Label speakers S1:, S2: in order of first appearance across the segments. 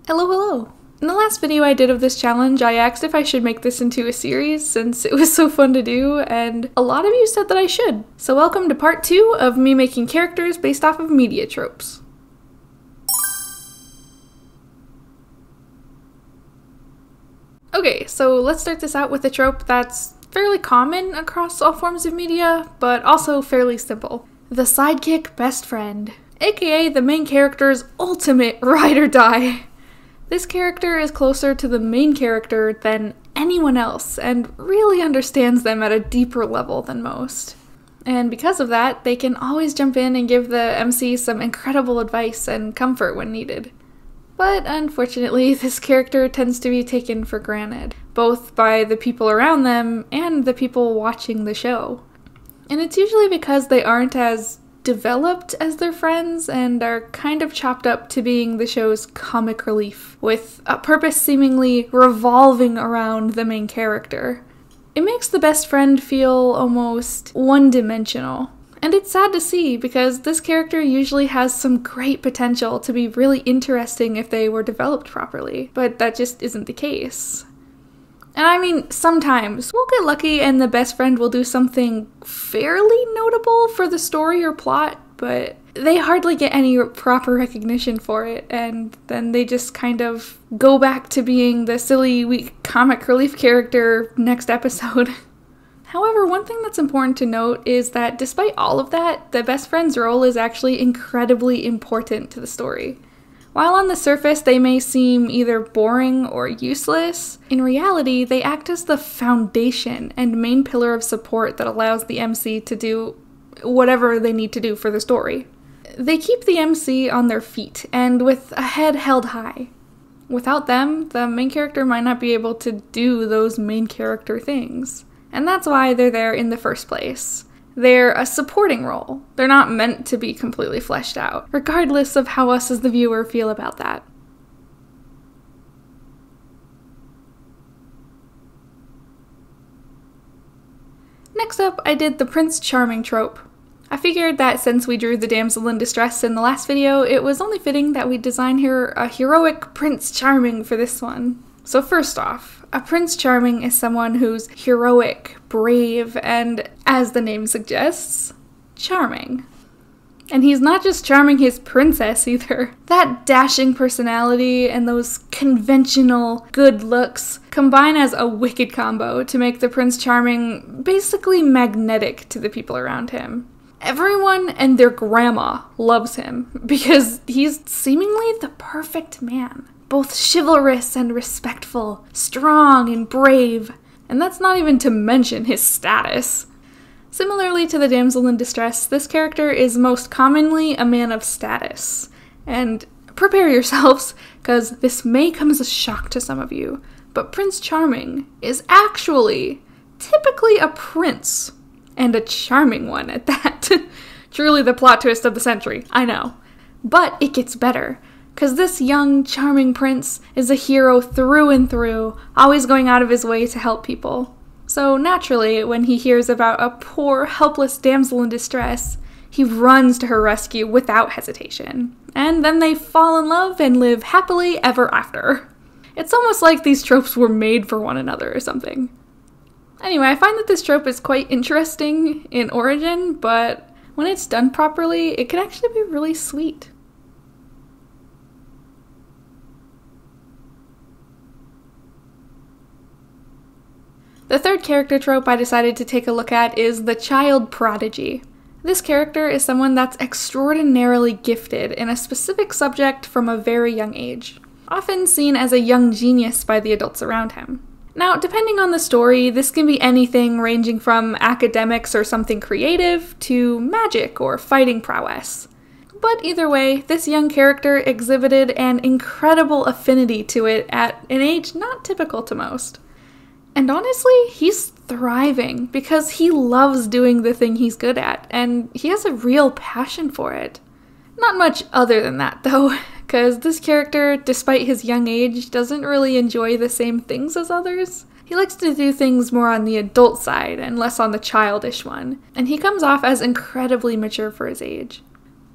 S1: Hello, hello! In the last video I did of this challenge, I asked if I should make this into a series since it was so fun to do, and a lot of you said that I should. So welcome to part 2 of me making characters based off of media tropes. Okay, so let's start this out with a trope that's fairly common across all forms of media, but also fairly simple. The sidekick best friend, aka the main character's ultimate ride or die. This character is closer to the main character than anyone else and really understands them at a deeper level than most. And because of that, they can always jump in and give the MC some incredible advice and comfort when needed. But unfortunately, this character tends to be taken for granted, both by the people around them and the people watching the show. And it's usually because they aren't as developed as their friends and are kind of chopped up to being the show's comic relief, with a purpose seemingly revolving around the main character. It makes the best friend feel almost one-dimensional. And it's sad to see because this character usually has some great potential to be really interesting if they were developed properly, but that just isn't the case. And I mean, sometimes we'll get lucky and the best friend will do something fairly notable for the story or plot, but they hardly get any proper recognition for it, and then they just kind of go back to being the silly, weak comic relief character next episode. However, one thing that's important to note is that despite all of that, the best friend's role is actually incredibly important to the story. While on the surface they may seem either boring or useless, in reality they act as the foundation and main pillar of support that allows the MC to do whatever they need to do for the story. They keep the MC on their feet and with a head held high. Without them, the main character might not be able to do those main character things. And that's why they're there in the first place. They're a supporting role. They're not meant to be completely fleshed out, regardless of how us as the viewer feel about that. Next up, I did the Prince Charming trope. I figured that since we drew the damsel in distress in the last video, it was only fitting that we design her a heroic Prince Charming for this one. So first off, a Prince Charming is someone who's heroic, brave, and, as the name suggests, charming. And he's not just charming his princess either. That dashing personality and those conventional good looks combine as a wicked combo to make the Prince Charming basically magnetic to the people around him. Everyone and their grandma loves him because he's seemingly the perfect man. Both chivalrous and respectful, strong and brave, and that's not even to mention his status. Similarly to the damsel in distress, this character is most commonly a man of status. And prepare yourselves, because this may come as a shock to some of you, but Prince Charming is actually typically a prince, and a charming one at that. Truly the plot twist of the century, I know. But it gets better. Because this young, charming prince is a hero through and through, always going out of his way to help people. So naturally, when he hears about a poor, helpless damsel in distress, he runs to her rescue without hesitation. And then they fall in love and live happily ever after. It's almost like these tropes were made for one another or something. Anyway, I find that this trope is quite interesting in origin, but when it's done properly, it can actually be really sweet. The third character trope I decided to take a look at is the Child Prodigy. This character is someone that's extraordinarily gifted in a specific subject from a very young age, often seen as a young genius by the adults around him. Now, depending on the story, this can be anything ranging from academics or something creative to magic or fighting prowess. But either way, this young character exhibited an incredible affinity to it at an age not typical to most. And honestly, he's thriving because he loves doing the thing he's good at, and he has a real passion for it. Not much other than that, though, because this character, despite his young age, doesn't really enjoy the same things as others. He likes to do things more on the adult side and less on the childish one, and he comes off as incredibly mature for his age.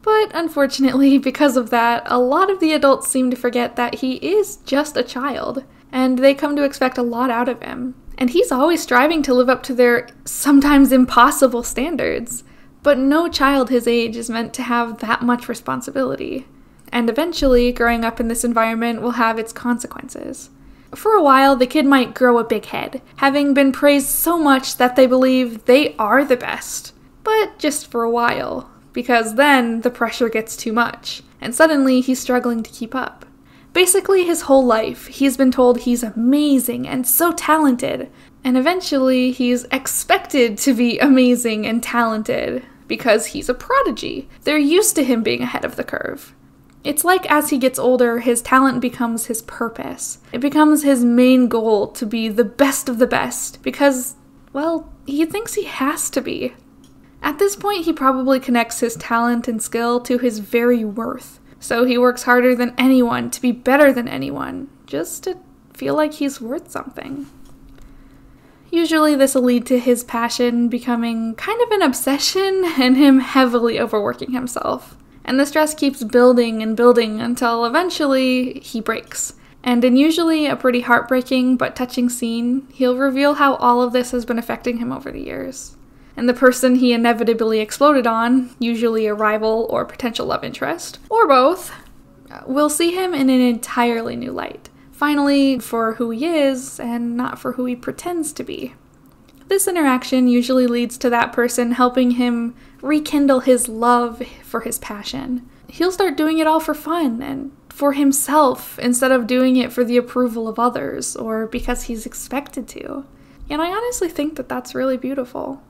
S1: But unfortunately, because of that, a lot of the adults seem to forget that he is just a child, and they come to expect a lot out of him. And he's always striving to live up to their sometimes impossible standards. But no child his age is meant to have that much responsibility. And eventually, growing up in this environment will have its consequences. For a while, the kid might grow a big head, having been praised so much that they believe they are the best. But just for a while, because then the pressure gets too much, and suddenly he's struggling to keep up. Basically, his whole life, he's been told he's amazing and so talented, and eventually he's expected to be amazing and talented because he's a prodigy. They're used to him being ahead of the curve. It's like as he gets older, his talent becomes his purpose. It becomes his main goal to be the best of the best because, well, he thinks he has to be. At this point, he probably connects his talent and skill to his very worth. So he works harder than anyone to be better than anyone, just to feel like he's worth something. Usually this will lead to his passion becoming kind of an obsession and him heavily overworking himself. And the stress keeps building and building until eventually he breaks. And in usually a pretty heartbreaking but touching scene, he'll reveal how all of this has been affecting him over the years. And the person he inevitably exploded on, usually a rival or potential love interest, or both, will see him in an entirely new light. Finally, for who he is, and not for who he pretends to be. This interaction usually leads to that person helping him rekindle his love for his passion. He'll start doing it all for fun and for himself instead of doing it for the approval of others or because he's expected to. And I honestly think that that's really beautiful.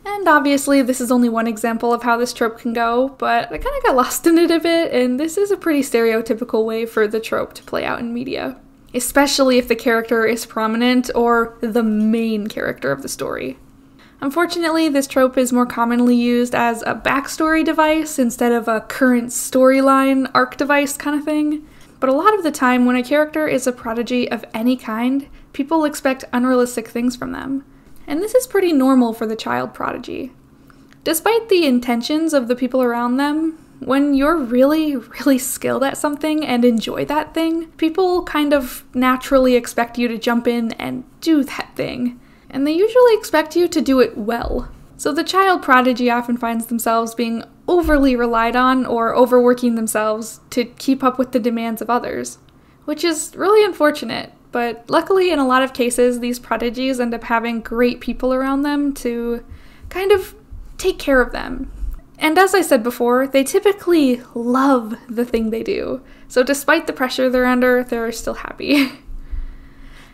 S1: And obviously this is only one example of how this trope can go, but I kind of got lost in it a bit, and this is a pretty stereotypical way for the trope to play out in media. Especially if the character is prominent or the main character of the story. Unfortunately, this trope is more commonly used as a backstory device instead of a current storyline arc device kind of thing. But a lot of the time, when a character is a prodigy of any kind, people expect unrealistic things from them. And this is pretty normal for the child prodigy. Despite the intentions of the people around them, when you're really, really skilled at something and enjoy that thing, people kind of naturally expect you to jump in and do that thing. And they usually expect you to do it well. So the child prodigy often finds themselves being overly relied on or overworking themselves to keep up with the demands of others, which is really unfortunate. But luckily, in a lot of cases, these prodigies end up having great people around them to kind of take care of them. And as I said before, they typically love the thing they do. So despite the pressure they're under, they're still happy.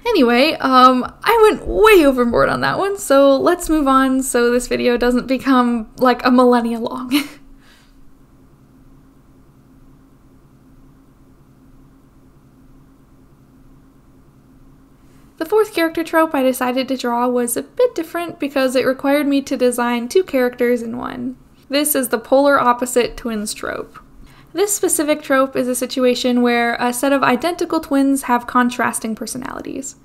S1: Anyway, I went way overboard on that one, so let's move on so this video doesn't become like a millennia long. The fourth character trope I decided to draw was a bit different because it required me to design two characters in one. This is the polar opposite twins trope. This specific trope is a situation where a set of identical twins have contrasting personalities.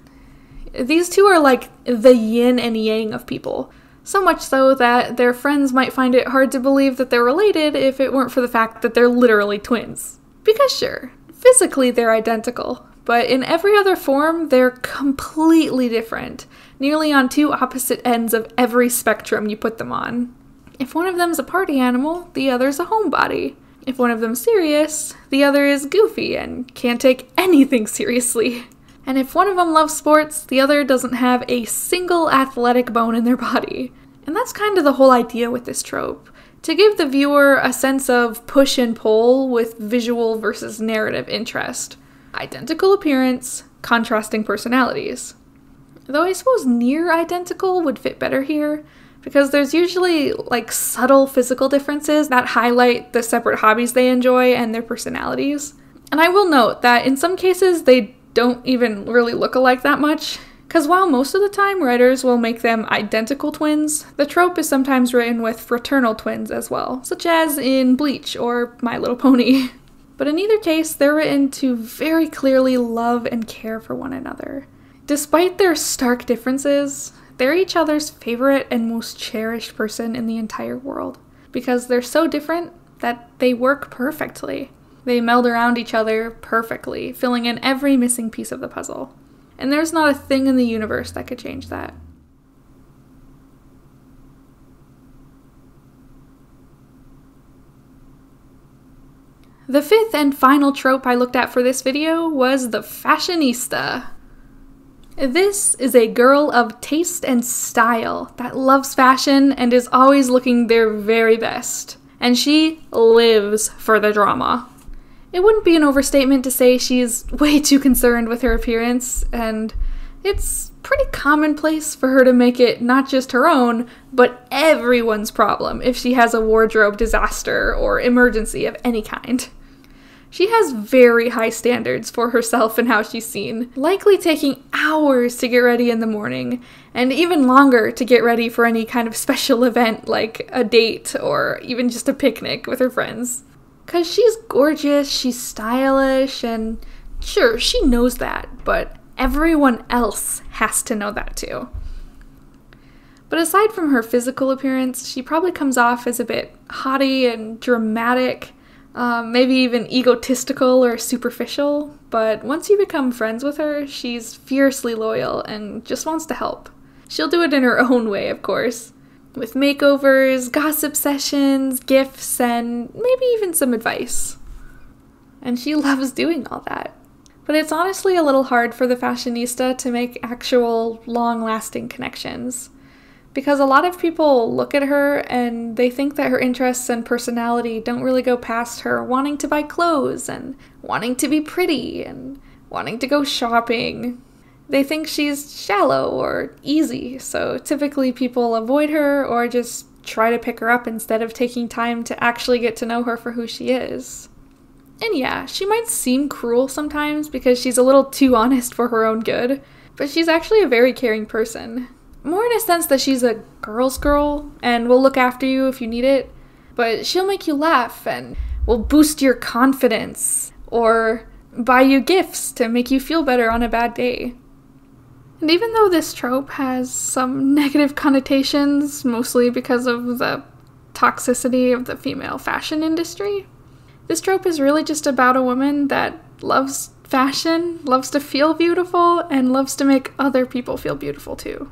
S1: These two are like the yin and yang of people, so much so that their friends might find it hard to believe that they're related if it weren't for the fact that they're literally twins. Because sure, physically they're identical, but in every other form they're completely different, nearly on two opposite ends of every spectrum you put them on. If one of them's a party animal, the other's a homebody. If one of them's serious, the other is goofy and can't take anything seriously. And if one of them loves sports, the other doesn't have a single athletic bone in their body. And that's kind of the whole idea with this trope, to give the viewer a sense of push and pull with visual versus narrative interest. Identical appearance, contrasting personalities. Though I suppose near identical would fit better here, because there's usually like subtle physical differences that highlight the separate hobbies they enjoy and their personalities. And I will note that in some cases they don't even really look alike that much, because while most of the time writers will make them identical twins, the trope is sometimes written with fraternal twins as well, such as in Bleach or My Little Pony. But in either case, they're written to very clearly love and care for one another. Despite their stark differences, they're each other's favorite and most cherished person in the entire world. Because they're so different, that they work perfectly. They meld around each other perfectly, filling in every missing piece of the puzzle. And there's not a thing in the universe that could change that. The fifth and final trope I looked at for this video was the fashionista. This is a girl of taste and style that loves fashion and is always looking their very best. And she lives for the drama. It wouldn't be an overstatement to say she's way too concerned with her appearance, and it's pretty commonplace for her to make it not just her own, but everyone's problem if she has a wardrobe disaster or emergency of any kind. She has very high standards for herself and how she's seen, likely taking hours to get ready in the morning, and even longer to get ready for any kind of special event like a date or even just a picnic with her friends. 'Cause she's gorgeous, she's stylish, and sure, she knows that, but everyone else has to know that too. But aside from her physical appearance, she probably comes off as a bit haughty and dramatic, maybe even egotistical or superficial, but once you become friends with her, she's fiercely loyal and just wants to help. She'll do it in her own way, of course, with makeovers, gossip sessions, gifts, and maybe even some advice. And she loves doing all that. But it's honestly a little hard for the fashionista to make actual, long-lasting connections. Because a lot of people look at her and they think that her interests and personality don't really go past her wanting to buy clothes and wanting to be pretty and wanting to go shopping. They think she's shallow or easy, so typically people avoid her or just try to pick her up instead of taking time to actually get to know her for who she is. And yeah, she might seem cruel sometimes because she's a little too honest for her own good, but she's actually a very caring person. More in a sense that she's a girl's girl and will look after you if you need it, but she'll make you laugh and will boost your confidence or buy you gifts to make you feel better on a bad day. And even though this trope has some negative connotations, mostly because of the toxicity of the female fashion industry, this trope is really just about a woman that loves fashion, loves to feel beautiful, and loves to make other people feel beautiful too.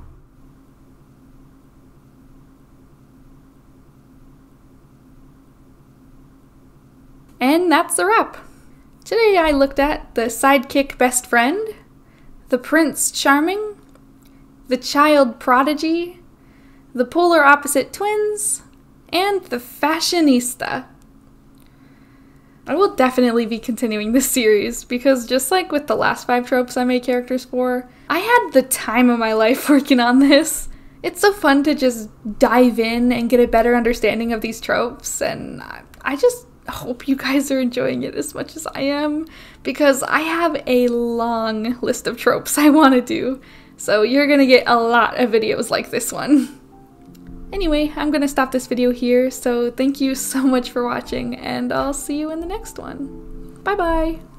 S1: And that's a wrap. Today I looked at the sidekick best friend, the Prince Charming, the Child Prodigy, the polar opposite twins, and the fashionista. I will definitely be continuing this series because just like with the last 5 tropes I made characters for, I had the time of my life working on this. It's so fun to just dive in and get a better understanding of these tropes, and I just hope you guys are enjoying it as much as I am, because I have a long list of tropes I want to do, so you're gonna get a lot of videos like this one. Anyway, I'm gonna stop this video here, so thank you so much for watching, and I'll see you in the next one. Bye bye!